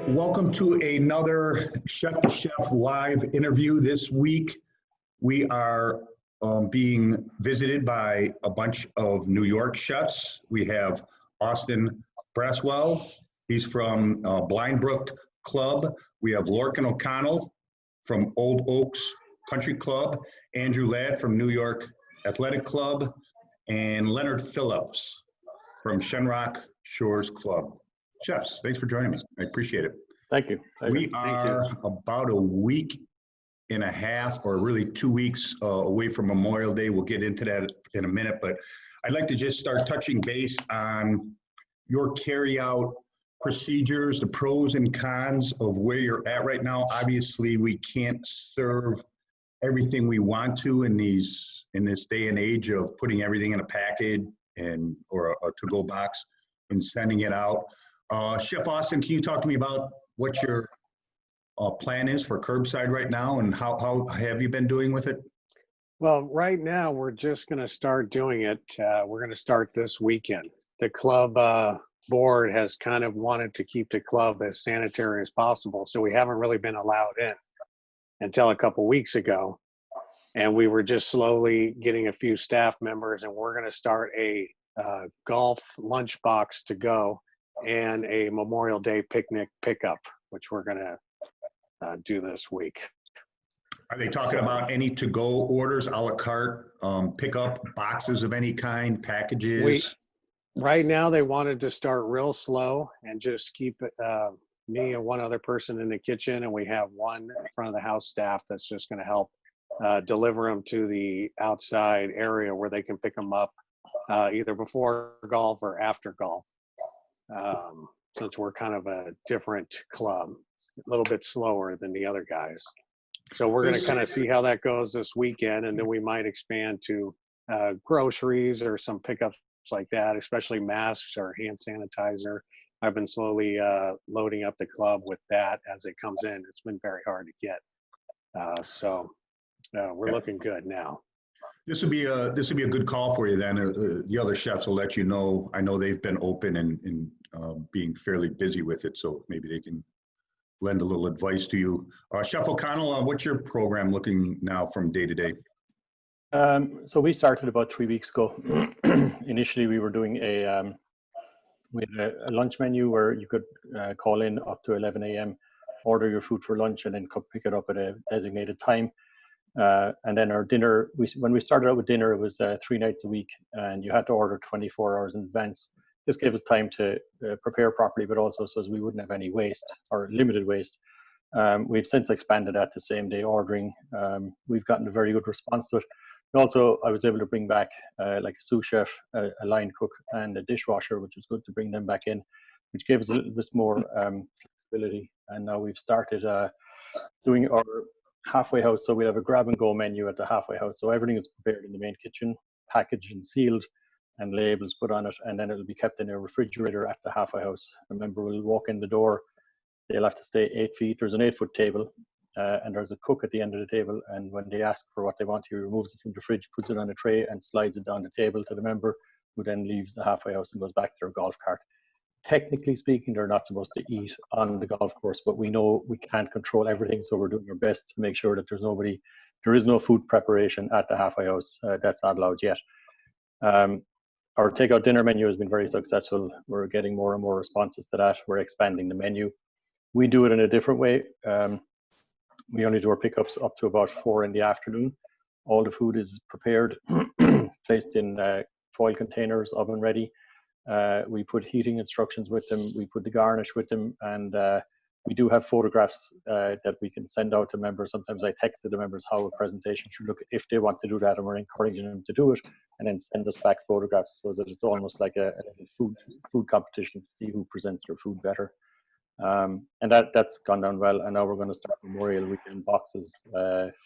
Welcome to another Chef to Chef live interview. This week, we are being visited by a bunch of New York chefs. We have Austin Braswell. He's from Blind Brook Club. We have Lorcan O'Connell from Old Oaks Country Club, Andrew Ladd from New York Athletic Club, and Leonard Phillips from Shenorock Shores Club. Chefs, thanks for joining me. I appreciate it. Thank you. We are about a week and a half, or really 2 weeks away from Memorial Day. We'll get into that in a minute, but I'd like to just start touching base on your carry-out procedures, the pros and cons of where you're at right now. Obviously, we can't serve everything we want to in this day and age of putting everything in a package or a to-go box and sending it out. Chef Austin, can you talk to me about what your plan is for curbside right now, and how have you been doing with it? Well, right now we're just going to start doing it. We're going to start this weekend. The club board has kind of wanted to keep the club as sanitary as possible, so we haven't really been allowed in until a couple weeks ago. And we were just slowly getting a few staff members, and we're going to start a golf lunchbox to go and a Memorial Day picnic pickup, which we're going to do this week. Are they talking about any to-go orders, a la carte, pickup boxes of any kind, packages? Right now, they wanted to start real slow and just keep me and one other person in the kitchen, and we have one front of the house staff that's just going to help deliver them to the outside area where they can pick them up either before golf or after golf. Since we're kind of a different club, a little bit slower than the other guys. So we're going to kind of see how that goes this weekend, and then we might expand to groceries or some pickups like that, especially masks or hand sanitizer. I've been slowly loading up the club with that as it comes in. It's been very hard to get. So we're looking good now. This would be a good call for you then. The other chefs will let you know. I know they've been open and being fairly busy with it, so maybe they can lend a little advice to you. Chef O'Connell, what's your program looking now from day to day? So we started about 3 weeks ago. Initially, we were doing a lunch menu where you could call in up to 11 a.m., order your food for lunch, and then come pick it up at a designated time. And then our dinner, when we started out with dinner, it was 3 nights a week, and you had to order 24 hours in advance. This gave us time to prepare properly, but also so as we wouldn't have any waste or limited waste. We've since expanded that to same day ordering. We've gotten a very good response to it. And also, I was able to bring back like a sous chef, a line cook, and a dishwasher, which was good to bring them back in, which gave us a little bit more flexibility. And now we've started doing our halfway house. So we have a grab and go menu at the halfway house. So everything is prepared in the main kitchen, packaged and sealed, and labels put on it, and then it'll be kept in a refrigerator at the halfway house. A member will walk in the door, they'll have to stay 8 feet. There's an 8-foot table, and there's a cook at the end of the table, and when they ask for what they want, he removes it from the fridge, puts it on a tray, and slides it down the table to the member, who then leaves the halfway house and goes back to their golf cart. Technically speaking, they're not supposed to eat on the golf course, but we know we can't control everything, so we're doing our best to make sure that there is no food preparation at the halfway house. That's not allowed yet. Our takeout dinner menu has been very successful. We're getting more and more responses to that. We're expanding the menu. We do it in a different way. We only do our pickups up to about 4 in the afternoon. All the food is prepared, placed in foil containers, oven ready. We put heating instructions with them. We put the garnish with them, and we do have photographs that we can send out to members. Sometimes I texted the members how a presentation should look if they want to do that, and we're encouraging them to do it, and then send us back photographs so that it's almost like a food competition to see who presents their food better. And that's gone down well, and now we're going to start Memorial Weekend boxes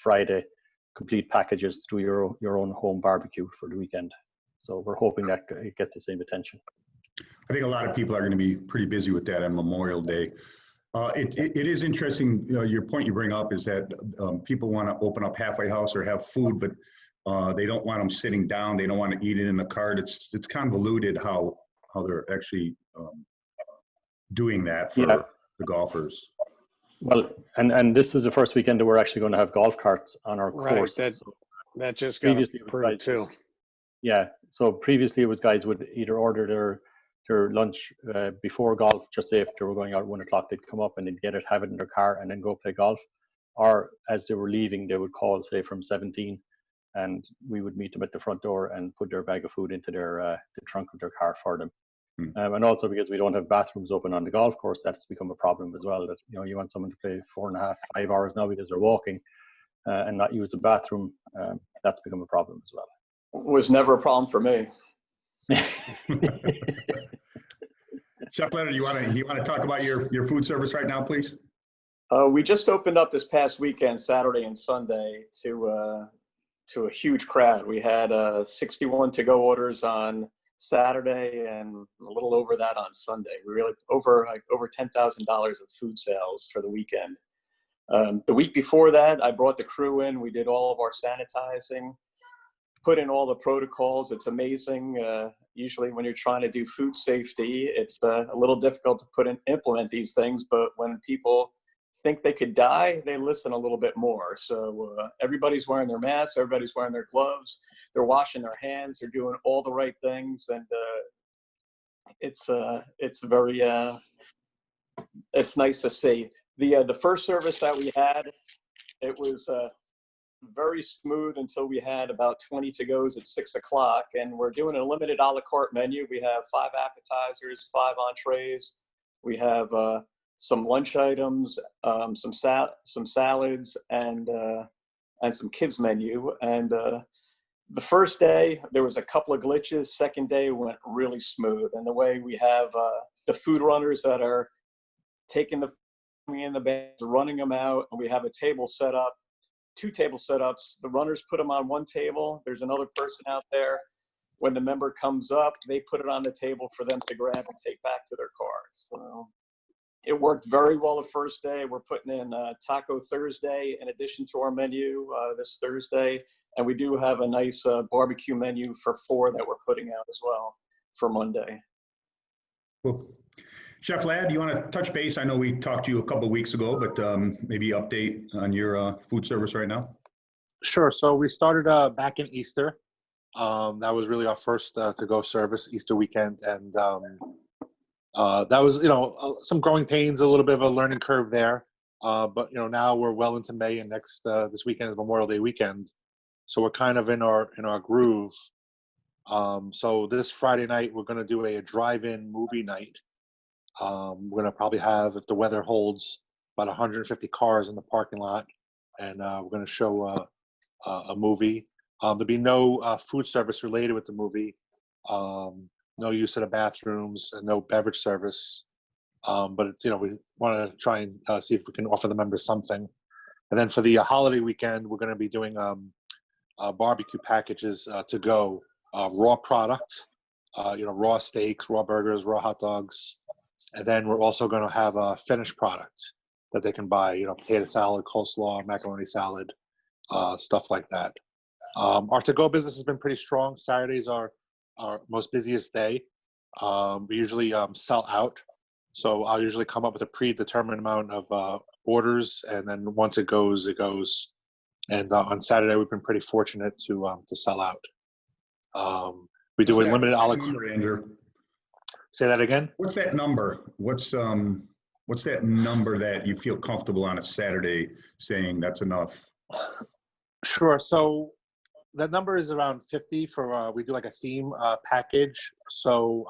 Friday, complete packages to do your own home barbecue for the weekend. So we're hoping that it gets the same attention. I think a lot of people are going to be pretty busy with that on Memorial Day. It is interesting, your point you bring up is that people want to open up halfway house or have food, but they don't want them sitting down. They don't want to eat it in the cart. It's convoluted how they're actually doing that for the golfers. Well, and this is the first weekend that we're actually going to have golf carts on our course. That just got Previously, approved too. Yeah. So previously, it was guys would either order their lunch before golf, just say if they were going out at 1 o'clock, they'd come up and they'd get it, have it in their car, and then go play golf. Or as they were leaving, they would call, say, from 17, and we would meet them at the front door and put their bag of food into the trunk of their car for them. And also because we don't have bathrooms open on the golf course, that's become a problem as well. That you want someone to play 4.5, 5 hours now because they're walking and not use the bathroom. That's become a problem as well. Was never a problem for me. Chef Leonard, you want to talk about your food service right now, please? We just opened up this past weekend, Saturday and Sunday, to a huge crowd. We had 61 to-go orders on Saturday and a little over that on Sunday. We really over $10,000 of food sales for the weekend. The week before that, I brought the crew in. We did all of our sanitizing, put in all the protocols. It's amazing. Usually when you're trying to do food safety, it's a little difficult to implement these things, but when people think they could die, they listen a little bit more. So everybody's wearing their masks, everybody's wearing their gloves, they're washing their hands, they're doing all the right things, and it's very it's nice to see. The first service that we had, it was very smooth until we had about 20 to-goes at 6 o'clock, and we're doing a limited a la carte menu. We have 5 appetizers, 5 entrees. We have some lunch items, some salads, and some kids menu. And the first day there was a couple of glitches. Second day went really smooth. And the way we have the food runners that are taking the in the bags, running them out, and we have a table set up, 2 table setups. The runners put them on one table. There's another person out there. When the member comes up, they put it on the table for them to grab and take back to their cars. So it worked very well the first day. We're putting in Taco Thursday in addition to our menu this Thursday. And we do have a nice barbecue menu for 4 that we're putting out as well for Monday. Cool. Chef Ladd, you want to touch base? I know we talked to you a couple of weeks ago, but maybe update on your food service right now. Sure. So we started back in Easter. That was really our first to-go service, Easter weekend. And that was, some growing pains, a little bit of a learning curve there. But, now we're well into May, and this weekend is Memorial Day weekend. So we're kind of in our groove. So this Friday night, we're going to do a drive-in movie night. We're going to probably have, if the weather holds, about 150 cars in the parking lot. And we're going to show a movie. There'll be no food service related with the movie. No use of the bathrooms and no beverage service. But it's, we want to try and see if we can offer the members something. And then for the holiday weekend, we're going to be doing barbecue packages to go, raw product, raw steaks, raw burgers, raw hot dogs. And then we're also going to have a finished product that they can buy, potato salad, coleslaw, macaroni salad, stuff like that. Our to-go business has been pretty strong. Saturdays are our most busiest day. We usually sell out. So I'll usually come up with a predetermined amount of orders, and then once it goes, it goes. And on Saturday, we've been pretty fortunate to sell out. We do a limited a la carte. Andrew? Say that again? What's that number? What's that number that you feel comfortable on a Saturday saying that's enough? Sure. So that number is around 50 for, we do like a theme package. So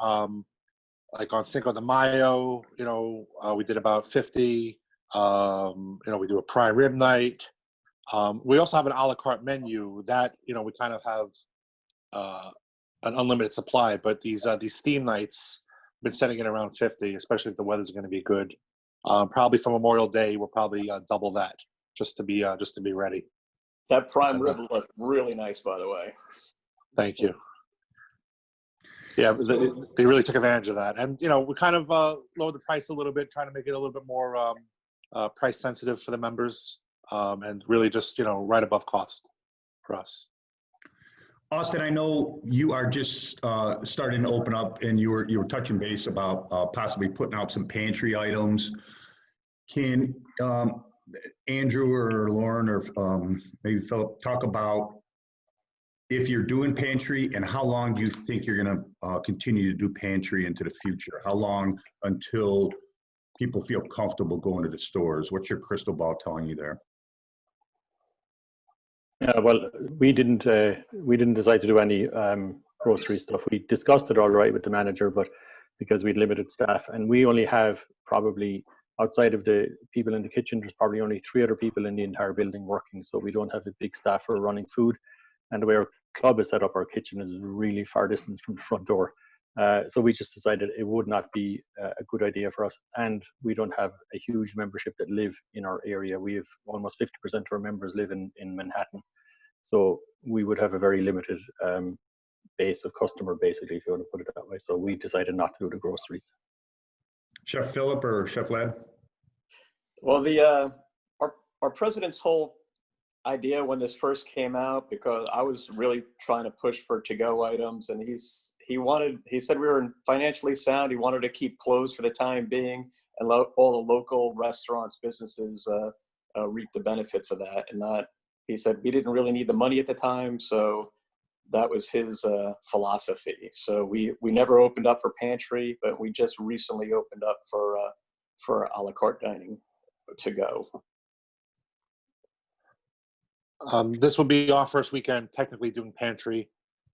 like on Cinco de Mayo, we did about 50. We do a prime rib night. We also have an a la carte menu that, we kind of have an unlimited supply, but these theme nights, been setting it around 50, especially if the weather's going to be good. Probably for Memorial Day, we'll probably double that just to be ready. That prime rib looked really nice, by the way. Thank you. Yeah, they really took advantage of that. And, we kind of lowered the price a little bit, trying to make it a little bit more price sensitive for the members, and really just, right above cost for us. Austin, I know you are just starting to open up, and you were touching base about possibly putting out some pantry items. Can Andrew or Lauren or maybe Philip talk about if you're doing pantry and how long do you think you're going to continue to do pantry into the future? How long until people feel comfortable going to the stores? What's your crystal ball telling you there? Yeah, well, we didn't decide to do any grocery stuff. We discussed it all right with the manager, but because we'd limited staff, and we only have probably, outside of the people in the kitchen, there's probably only 3 other people in the entire building working. So we don't have a big staff for running food. And the way our club is set up, our kitchen is really far distance from the front door. So we just decided it would not be a good idea for us. And we don't have a huge membership that live in our area. We have almost 50% of our members live in Manhattan. So we would have a very limited base of customer, basically, if you want to put it that way. So we decided not to do the groceries. Chef Philip or Chef Ladd? Well, our president's whole idea when this first came out, because I was really trying to push for to-go items, and he said we were financially sound. He wanted to keep closed for the time being, and all the local restaurants, businesses reap the benefits of that. And not, he said we didn't really need the money at the time, so that was his philosophy. So we never opened up for pantry, but we just recently opened up for a la carte dining to go. This will be our first weekend technically doing pantry.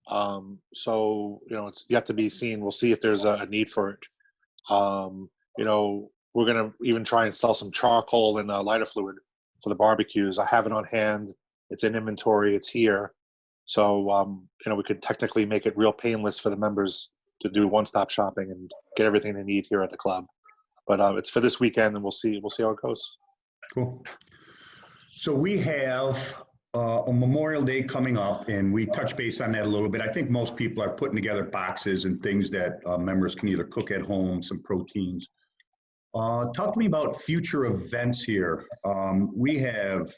So, it's yet to be seen. We'll see if there's a need for it. We're going to even try and sell some charcoal and lighter fluid for the barbecues. I have it on hand. It's in inventory. It's here. So, we could technically make it real painless for the members to do one-stop shopping and get everything they need here at the club. But it's for this weekend, and we'll see how it goes. Cool. So we have a Memorial Day coming up, and we touch base on that a little bit. I think most people are putting together boxes and things that members can either cook at home, some proteins. Talk to me about future events here. We have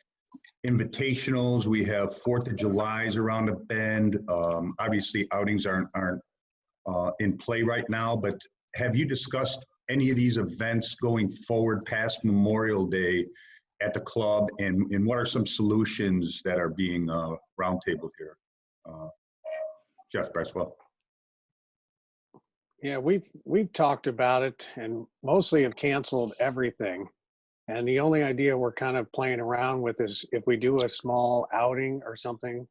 invitationals, we have 4th of July's around the bend. Obviously, outings aren't in play right now, but have you discussed any of these events going forward past Memorial Day at the club, and what are some solutions that are being roundtabled here? Jeff Braswell. Yeah, we've talked about it and mostly have canceled everything. And the only idea we're kind of playing around with is if we do a small outing or something,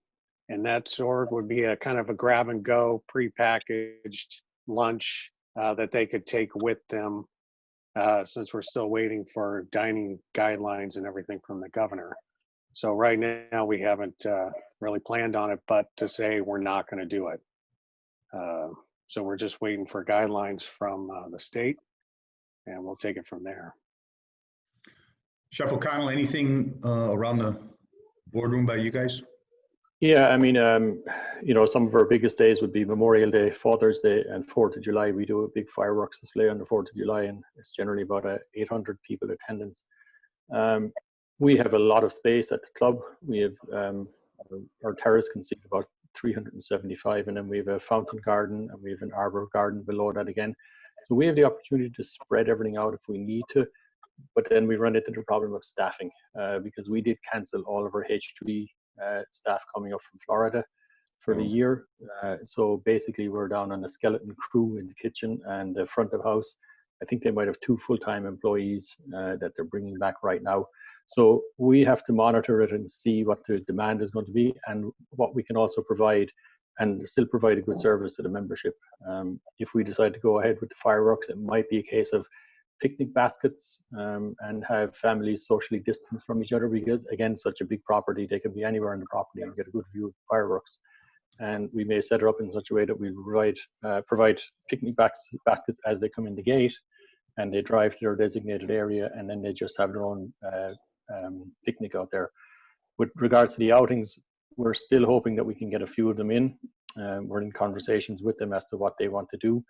and that sort would be a kind of a grab and go prepackaged lunch that they could take with them, since we're still waiting for dining guidelines and everything from the governor. So right now we haven't really planned on it, but to say we're not going to do it. So we're just waiting for guidelines from the state, and we'll take it from there. Chef O'Connell, anything around the boardroom by you guys? Yeah, I mean, some of our biggest days would be Memorial Day, Father's Day, and 4th of July. We do a big fireworks display on the 4th of July, and it's generally about 800 people attendance. We have a lot of space at the club. We have our terrace can seat about 375, and then we have a fountain garden, and we have an arbor garden below that again. So we have the opportunity to spread everything out if we need to, but then we run into the problem of staffing because we did cancel all of our H2B staff coming up from Florida for the year. So basically we're down on a skeleton crew in the kitchen and the front of house. I think they might have 2 full-time employees that they're bringing back right now. So we have to monitor it and see what the demand is going to be and what we can also provide and still provide a good service to the membership. If we decide to go ahead with the fireworks, it might be a case of picnic baskets and have families socially distanced from each other because, again, such a big property, they can be anywhere in the property and get a good view of the fireworks. And we may set it up in such a way that we provide picnic baskets as they come in the gate, and they drive to their designated area, and then they just have their own picnic out there. With regards to the outings, we're still hoping that we can get a few of them in. We're in conversations with them as to what they want to do.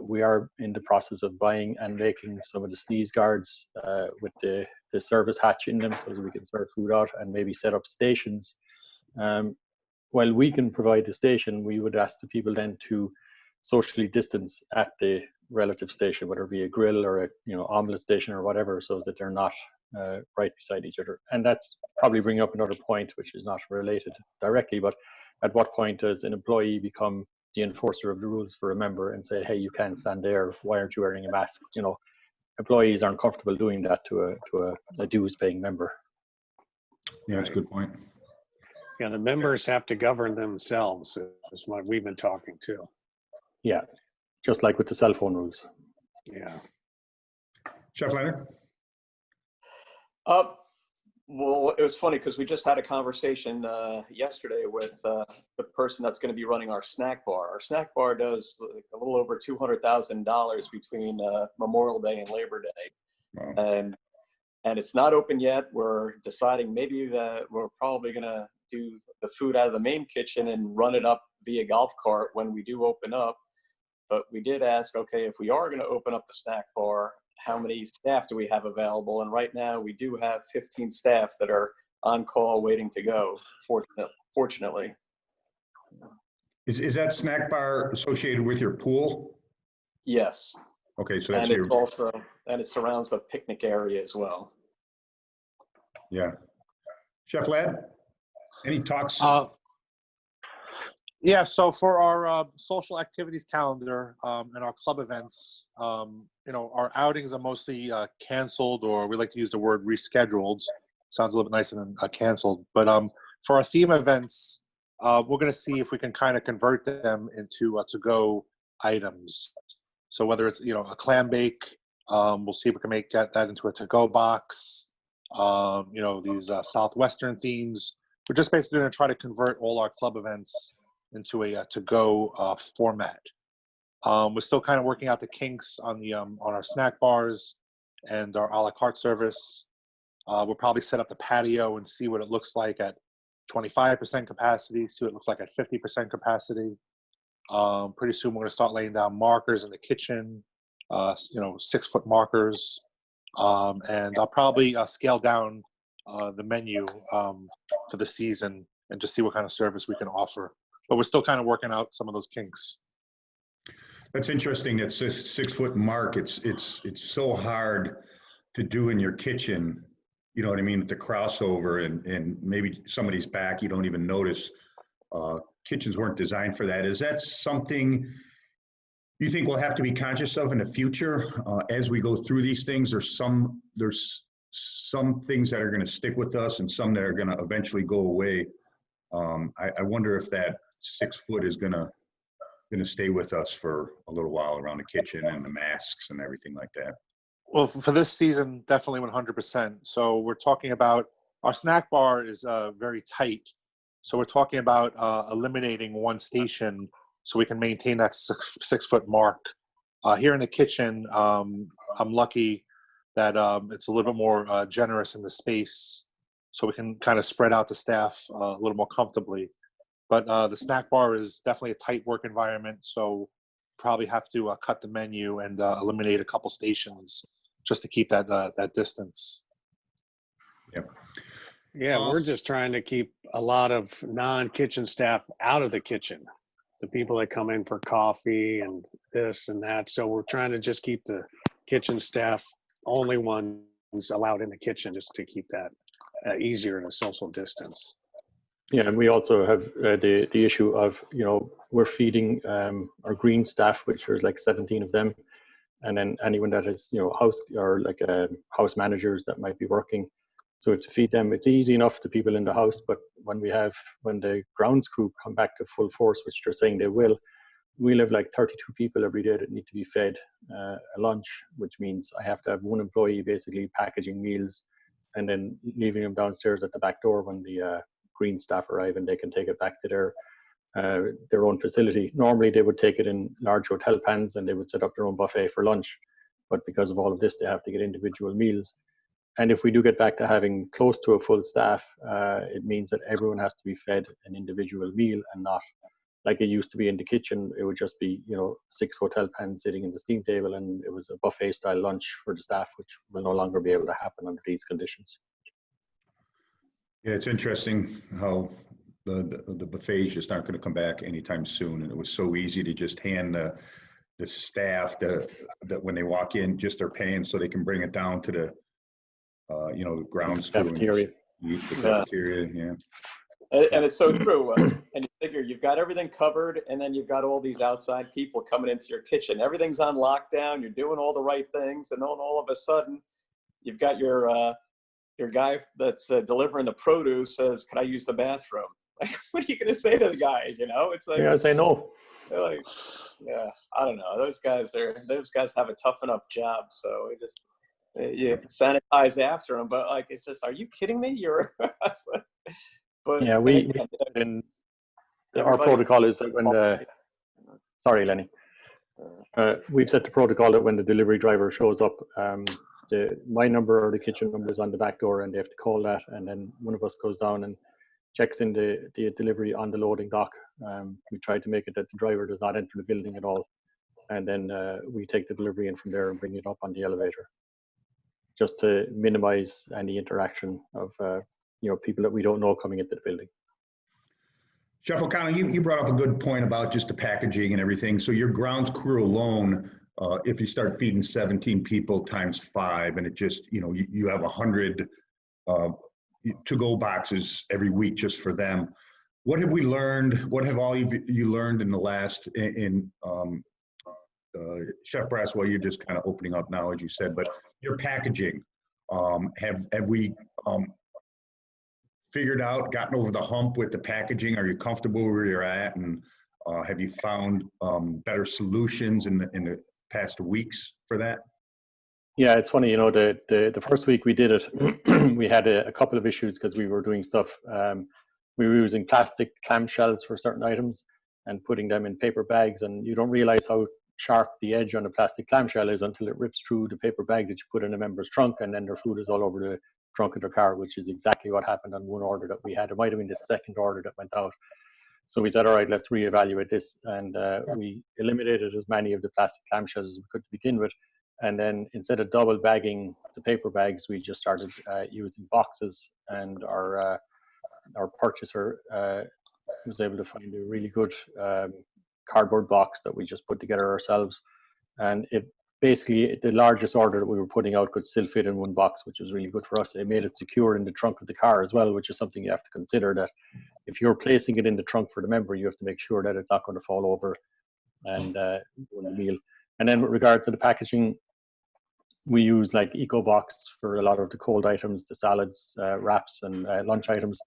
We are in the process of buying and making some of the sneeze guards with the service hatch in them so that we can serve food out and maybe set up stations. While we can provide the station, we would ask the people then to socially distance at the relative station, whether it be a grill or a omelet station or whatever, so that they're not right beside each other. And that's probably bringing up another point, which is not related directly, but at what point does an employee become the enforcer of the rules for a member and say, hey, you can't stand there, why aren't you wearing a mask? Employees aren't comfortable doing that to a dues paying member. Yeah, that's a good point. Yeah, the members have to govern themselves, is what we've been talking to. Yeah, just like with the cell phone rules. Yeah. Chef Leonard? Well, it was funny because we just had a conversation yesterday with the person that's going to be running our snack bar. Our snack bar does a little over $200,000 between Memorial Day and Labor Day. Wow. And it's not open yet. We're deciding maybe that we're probably going to do the food out of the main kitchen and run it up via golf cart when we do open up. But we did ask, okay, if we are going to open up the snack bar, how many staff do we have available? And right now we do have 15 staff that are on call waiting to go, fortunately. Is that snack bar associated with your pool? Yes. Okay, so that's And it's also, and it surrounds the picnic area as well. Yeah. Chef Ladd, any talks? Yeah, so for our social activities calendar and our club events, our outings are mostly canceled, or we like to use the word rescheduled. Sounds a little bit nicer than canceled. But for our theme events, we're going to see if we can kind of convert them into to-go items. So whether it's a clam bake, we'll see if we can make that into a to-go box. These Southwestern themes. We're just basically going to try to convert all our club events into a to-go format. We're still kind of working out the kinks on our snack bars and our a la carte service. We'll probably set up the patio and see what it looks like at 25% capacity, see what it looks like at 50% capacity. Pretty soon we're going to start laying down markers in the kitchen, 6-foot markers. And I'll probably scale down the menu for the season and just see what kind of service we can offer. But we're still kind of working out some of those kinks. That's interesting. It's a 6-foot mark. It's so hard to do in your kitchen. You know what I mean? With the crossover and maybe somebody's back, you don't even notice. Kitchens weren't designed for that. Is that something you think we'll have to be conscious of in the future as we go through these things? There's some things that are going to stick with us and some that are going to eventually go away. I wonder if that 6 foot is going to stay with us for a little while around the kitchen and the masks and everything like that. Well, for this season, definitely 100%. So we're talking about our snack bar is very tight. So we're talking about eliminating one station so we can maintain that 6 foot mark. Here in the kitchen, I'm lucky that it's a little bit more generous in the space, so we can kind of spread out the staff a little more comfortably. But the snack bar is definitely a tight work environment, so probably have to cut the menu and eliminate a couple stations just to keep that distance. Yep. Yeah, we're just trying to keep a lot of non-kitchen staff out of the kitchen. The people that come in for coffee and this and that. So we're trying to just keep the kitchen staff only ones allowed in the kitchen, just to keep that easier in a social distance. Yeah, and we also have the issue of, we're feeding our green staff, which there's like 17 of them. And then anyone that is, house or like house managers that might be working. So we have to feed them. It's easy enough to people in the house, but when the grounds crew come back to full force, which they're saying they will, we'll have like 32 people every day that need to be fed a lunch, which means I have to have one employee basically packaging meals and then leaving them downstairs at the back door when the green staff arrive and they can take it back to their own facility. Normally they would take it in large hotel pans and they would set up their own buffet for lunch. But because of all of this, they have to get individual meals. And if we do get back to having close to a full staff, it means that everyone has to be fed an individual meal and not like it used to be in the kitchen. It would just be, 6 hotel pans sitting in the steam table and it was a buffet style lunch for the staff, which will no longer be able to happen under these conditions. Yeah, it's interesting how the buffets just aren't going to come back anytime soon. And it was so easy to just hand the staff that when they walk in, just they're paying so they can bring it down to the, the grounds too. Cafeteria. Eat the cafeteria, yeah. And it's so true. And you figure you've got everything covered, and then you've got all these outside people coming into your kitchen. Everything's on lockdown. You're doing all the right things, and then all of a sudden, you've got your guy that's delivering the produce says, "Can I use the bathroom?" Like, what are you going to say to the guy? It's like, You gotta say no. like, yeah, I don't know. Those guys have a tough enough job, so we just you sanitize after them. But like, it's just, are you kidding me? But Yeah, our protocol is that when sorry, Lenny. We've set the protocol that when the delivery driver shows up, my number or the kitchen number is on the back door, and they have to call that, and then one of us goes down and checks in the delivery on the loading dock. We try to make it that the driver does not enter the building at all, and then we take the delivery in from there and bring it up on the elevator, just to minimize any interaction of people that we don't know coming into the building. Chef O'Connell, you brought up a good point about just the packaging and everything. So your grounds crew alone, if you start feeding 17 people times 5, and it just, you have 100 to-go boxes every week just for them. What have we learned? What have all of you learned in the last, Chef Braswell, you're just kind of opening up now, as you said, but your packaging, have we figured out, gotten over the hump with the packaging? Are you comfortable where you're at? And have you found better solutions in the past weeks for that? Yeah, it's funny, the first week we did it, we had a couple of issues because we were doing stuff. We were using plastic clamshells for certain items and putting them in paper bags, and you don't realize how sharp the edge on a plastic clamshell is until it rips through the paper bag that you put in a member's trunk, and then their food is all over the trunk of their car, which is exactly what happened on one order that we had. It might have been the second order that went out. So we said, all right, let's reevaluate this. And we eliminated as many of the plastic clamshells as we could to begin with. And then instead of double bagging the paper bags, we just started using boxes. And our purchaser was able to find a really good cardboard box that we just put together ourselves. And it basically, the largest order that we were putting out could still fit in one box, which was really good for us. It made it secure in the trunk of the car as well, which is something you have to consider, that if you're placing it in the trunk for the member, you have to make sure that it's not going to fall over and during the meal. And then with regard to the packaging, we use like EcoBox for a lot of the cold items, the salads, wraps, and lunch items.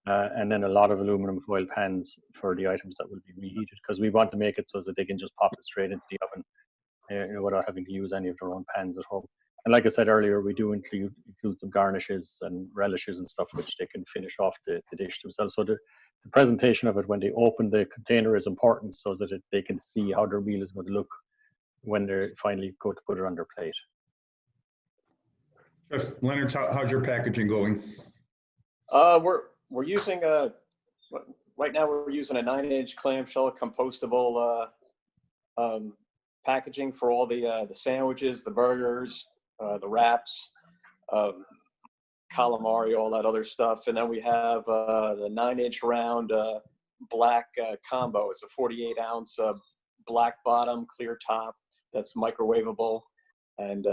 And then a lot of aluminum foil pans for the items that will be reheated, because we want to make it so that they can just pop it straight into the oven without having to use any of their own pans at home. And like I said earlier, we do include some garnishes and relishes and stuff which they can finish off the dish themselves. So the presentation of it when they open the container is important, so that they can see how their meal is going to look when they finally go to put it on their plate. Chef Leonard, how's your packaging going? We're using right now we're using a 9-inch clamshell compostable packaging for all the sandwiches, the burgers, the wraps, calamari, all that other stuff. And then we have the 9-inch round black combo. It's a 48-ounce black bottom, clear top that's microwavable. And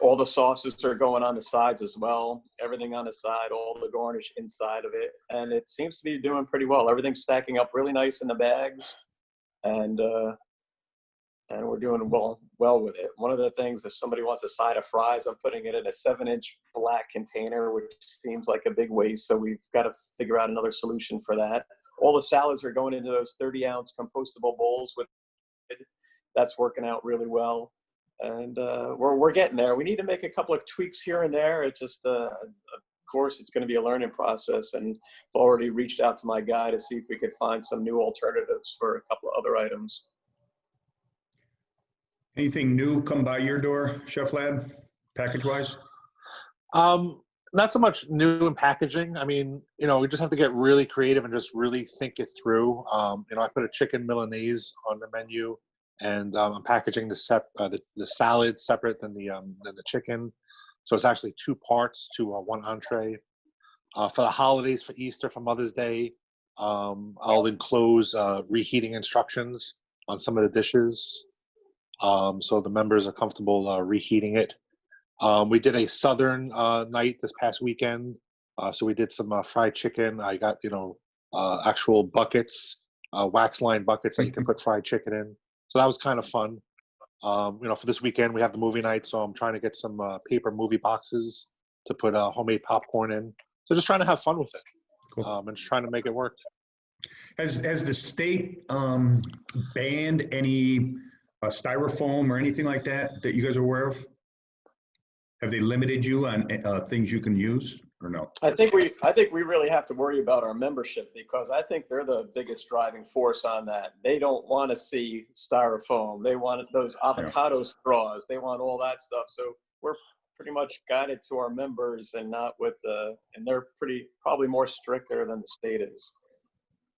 all the sauces are going on the sides as well. Everything on the side, all the garnish inside of it. And it seems to be doing pretty well. Everything's stacking up really nice in the bags. And we're doing well with it. One of the things, if somebody wants a side of fries, I'm putting it in a 7-inch black container, which seems like a big waste. So we've got to figure out another solution for that. All the salads are going into those 30-ounce compostable bowls with it. That's working out really well. And we're getting there. We need to make a couple of tweaks here and there. It's just, of course, it's going to be a learning process. And I've already reached out to my guy to see if we could find some new alternatives for a couple of other items. Anything new come by your door, Chef Lad, package-wise? Not so much new in packaging. I mean, we just have to get really creative and just really think it through. I put a chicken Milanese on the menu, and I'm packaging the salad separate than the chicken. So it's actually 2 parts to one entree. For the holidays, for Easter, for Mother's Day, I'll enclose reheating instructions on some of the dishes. so the members are comfortable reheating it. We did a southern night this past weekend, so we did some fried chicken. I got actual buckets, wax line buckets that you can put fried chicken in. So that was kind of fun. For this weekend we have the movie night, so I'm trying to get some paper movie boxes to put homemade popcorn in. So just trying to have fun with it, Cool. and just trying to make it work. Has the state banned any styrofoam or anything like that you guys are aware of? Have they limited you on things you can use or no? I think we really have to worry about our membership, because I think they're the biggest driving force on that. They don't want to see styrofoam. They want those avocado straws. They want all that stuff. So we're pretty much guided to our members, and not with and they're probably more stricter than the state is.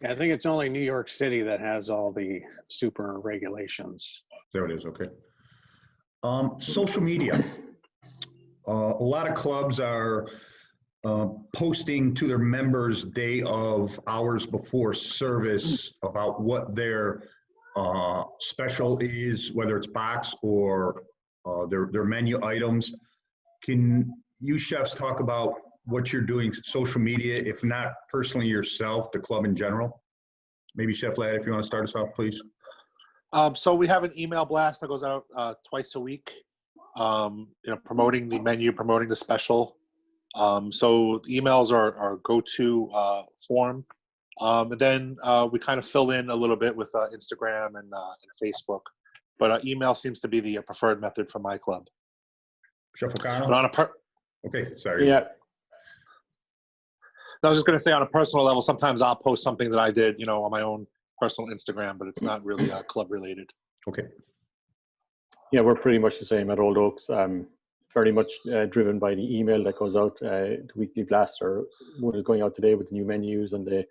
I think it's only New York City that has all the super regulations. There it is. Okay. Social media. A lot of clubs are posting to their members day of, hours before service, about what their special is, whether it's box or their menu items. Can you chefs talk about what you're doing social media, if not personally yourself, the club in general? Maybe Chef Ladd, if you want to start us off, please. So we have an email blast that goes out twice a week, promoting the menu, promoting the special. So the emails are our go-to form. And then we kind of fill in a little bit with Instagram and Facebook. But email seems to be the preferred method for my club. Chef O'Connell? But on okay, sorry. Yeah. I was just going to say, on a personal level, sometimes I'll post something that I did, on my own personal Instagram, but it's not really club related. Okay. Yeah, we're pretty much the same at Old Oaks. Very much driven by the email that goes out, the weekly blast, or one is going out today with the new menus and the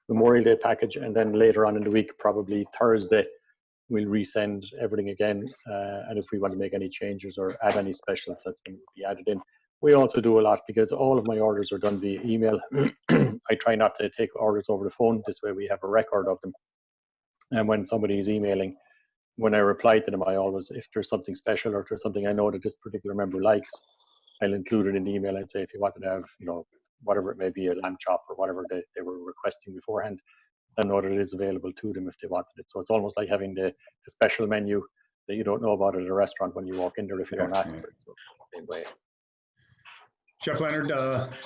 Memorial Day package. And then later on in the week, probably Thursday, we'll resend everything again. And if we want to make any changes or add any specials, that's going to be added in. We also do a lot, because all of my orders are done via email. I try not to take orders over the phone. This way we have a record of them. And when somebody is emailing, when I reply to them, I always, if there's something special or if there's something I know that this particular member likes, I'll include it in the email and say, if you wanted to have, whatever it may be, a lamb chop or whatever they were requesting beforehand, then know that it is available to them if they wanted it. So it's almost like having the special menu that you don't know about at a restaurant when you walk in there if you don't ask for it. So same way. Chef Leonard,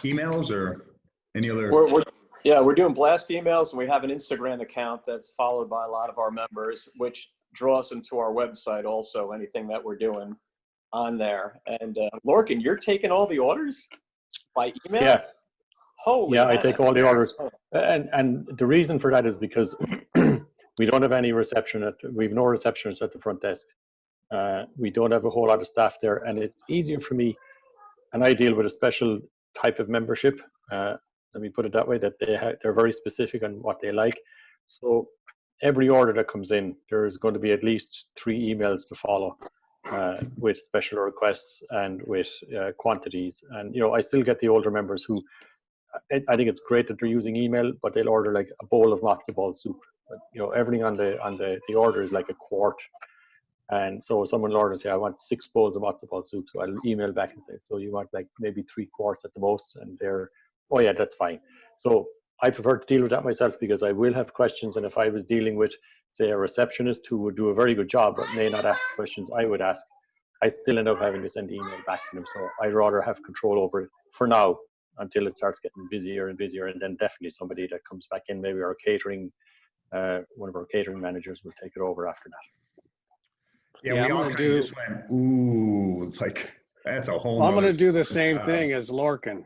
emails or any other? We're doing blast emails, and we have an Instagram account that's followed by a lot of our members, which draws them to our website also, anything that we're doing on there. And Lorcan, you're taking all the orders by email? Yeah. Holy yeah, man. I take all the orders. And the reason for that is because we don't have any reception. We've no receptionists at the front desk. We don't have a whole lot of staff there, and it's easier for me. And I deal with a special type of membership. Let me put it that way, that they're very specific on what they like. So every order that comes in, there's going to be at least 3 emails to follow with special requests and with quantities. And, I still get the older members who, I think it's great that they're using email, but they'll order like a bowl of matzo ball soup. But, everything on the order is like a quart. And so someone will order and say, I want 6 bowls of matzo ball soup. So I'll email back and say, so you want like maybe 3 quarts at the most? And they're, oh yeah, that's fine. So I prefer to deal with that myself, because I will have questions. And if I was dealing with, say, a receptionist who would do a very good job but may not ask the questions I would ask, I still end up having to send the email back to them. So I'd rather have control over it for now until it starts getting busier and busier. And then definitely somebody that comes back in, maybe our catering, one of our catering managers will take it over after that. Yeah, we all kind of just went, ooh, like that's a whole. I'm going to do the same thing as Lorcan.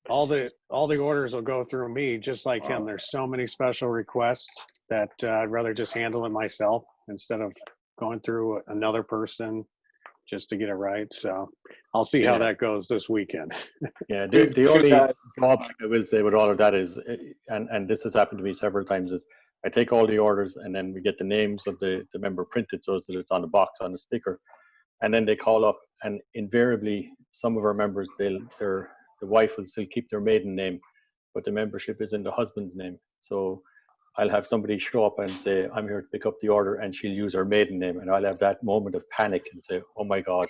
All the orders will go through me, just like him. There's so many special requests that I'd rather just handle it myself instead of going through another person just to get it right. So I'll see how that goes this weekend. Yeah, the only drawback I will say with all of that is, and this has happened to me several times, is I take all the orders and then we get the names of the member printed so that it's on the box, on the sticker. And then they call up, and invariably some of our members, the wife will still keep their maiden name, but the membership is in the husband's name. So I'll have somebody show up and say, I'm here to pick up the order, and she'll use her maiden name, and I'll have that moment of panic and say, oh my God,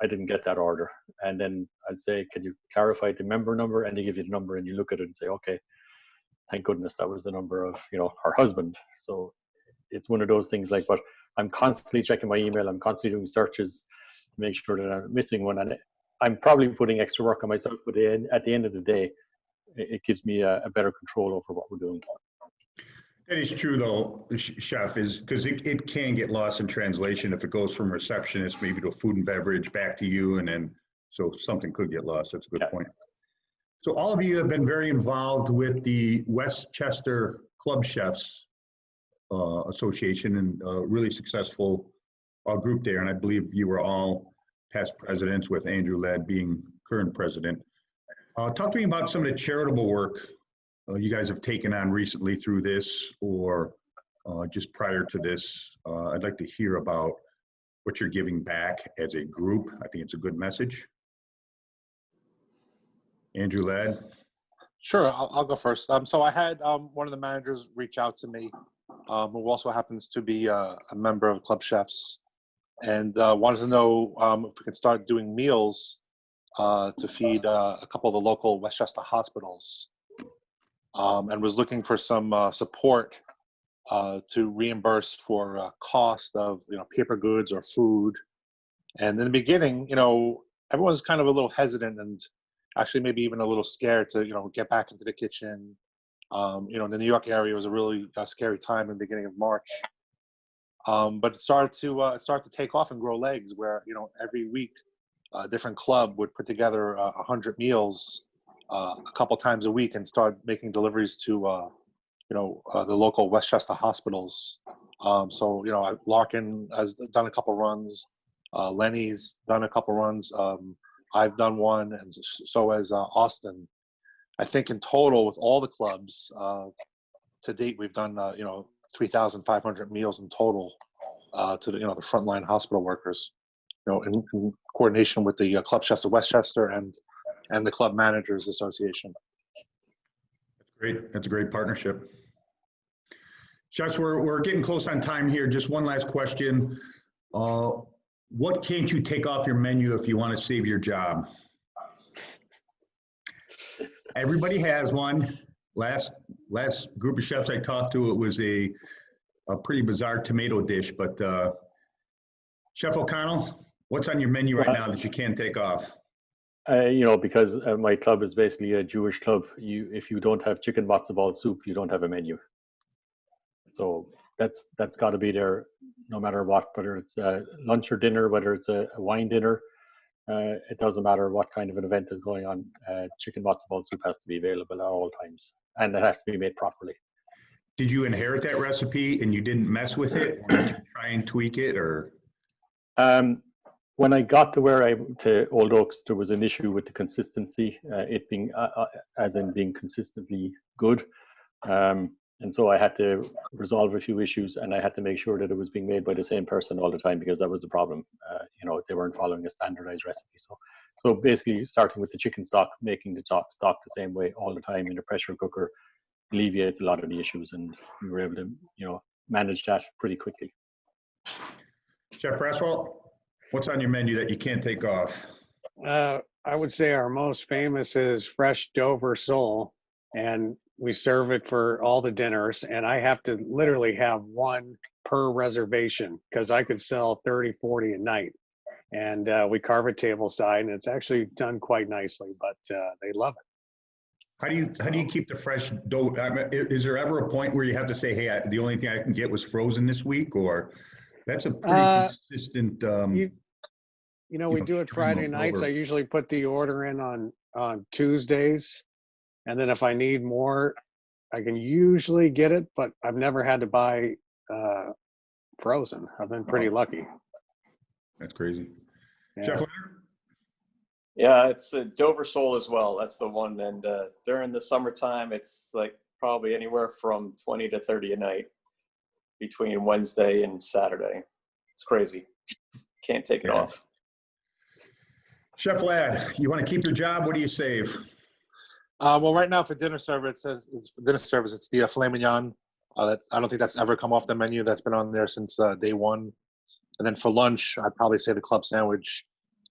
I didn't get that order. And then I'll say, can you clarify the member number? And they give you the number, and you look at it and say, okay, thank goodness that was the number of, her husband. So it's one of those things like, but I'm constantly checking my email. I'm constantly doing searches to make sure that I'm missing one. And I'm probably putting extra work on myself, but at the end of the day, it gives me a better control over what we're doing. That is true, though, Chef, is because it can get lost in translation if it goes from receptionist maybe to food and beverage back to you, and then so something could get lost. That's a good point. So all of you have been very involved with the Westchester Club Chefs Association, and a really successful group there. And I believe you were all past presidents, with Andrew Ladd being current president. Talk to me about some of the charitable work you guys have taken on recently through this, or just prior to this. I'd like to hear about what you're giving back as a group. I think it's a good message. Andrew Ladd. Sure, I'll go first. So I had one of the managers reach out to me, who also happens to be a member of Club Chefs, and wanted to know if we could start doing meals to feed a couple of the local Westchester hospitals, and was looking for some support to reimburse for cost of paper goods or food. And in the beginning, everyone was kind of a little hesitant and actually maybe even a little scared to get back into the kitchen. The New York area was a really scary time in the beginning of March. But it started to take off and grow legs, where every week a different club would put together 100 meals a couple times a week and start making deliveries to the local Westchester hospitals. Lorcan has done a couple runs, Lenny's done a couple runs, I've done one, and so has Austin. I think in total with all the clubs to date, we've done 3,500 meals in total to the frontline hospital workers, in coordination with the Club Chefs of Westchester and the Club Managers Association. That's great. That's a great partnership. Chefs, we're getting close on time here. Just one last question. What can't you take off your menu if you want to save your job? Everybody has one. Last group of chefs I talked to, it was a pretty bizarre tomato dish. But Chef O'Connell, what's on your menu right now that you can't take off? Because my club is basically a Jewish club. If you don't have chicken matzo ball soup, you don't have a menu. So that's got to be there, no matter what, whether it's lunch or dinner, whether it's a wine dinner. It doesn't matter what kind of an event is going on. Chicken matzo ball soup has to be available at all times, and it has to be made properly. Did you inherit that recipe and you didn't mess with it? Or did you try and tweak it, or? When I got to Old Oaks, there was an issue with the consistency, it being being consistently good. And so I had to resolve a few issues, and I had to make sure that it was being made by the same person all the time, because that was the problem. They weren't following a standardized recipe. So basically, starting with the chicken stock, making the stock the same way all the time in a pressure cooker alleviates a lot of the issues, and we were able to manage that pretty quickly. Chef Braswell, what's on your menu that you can't take off? I would say our most famous is fresh Dover sole, and we serve it for all the dinners, and I have to literally have one per reservation, because I could sell 30, 40 a night. And we carve it table side, and it's actually done quite nicely, but they love it. How do you keep the fresh dough? Is there ever a point where you have to say, hey, the only thing I can get was frozen this week? Or that's a pretty consistent. We do it Friday nights. I usually put the order in on Tuesdays. And then if I need more, I can usually get it, but I've never had to buy frozen. I've been pretty lucky. That's crazy. Yeah. Chef Leonard? Yeah, it's a Dover sole as well. That's the one. And during the summertime, it's like probably anywhere from 20 to 30 a night between Wednesday and Saturday. It's crazy. Can't take it off. Chef Ladd, you want to keep your job? What do you save? Well, right now for dinner service, it's the filet mignon I don't think that's ever come off the menu. That's been on there since day one. And then for lunch, I'd probably say the club sandwich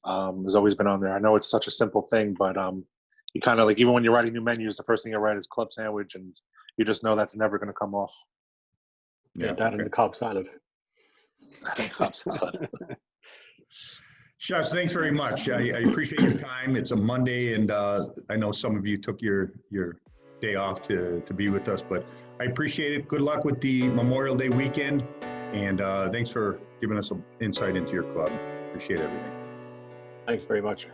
has always been on there. I know it's such a simple thing, but you kind of like, even when you're writing new menus, the first thing you write is club sandwich, and you just know that's never going to come off. Yeah, that and the Cobb salad. Club salad. Chefs, thanks very much. I appreciate your time. It's a Monday, and I know some of you took your day off to be with us, but I appreciate it. Good luck with the Memorial Day weekend, and thanks for giving us some insight into your club. Appreciate everything. Thanks very much.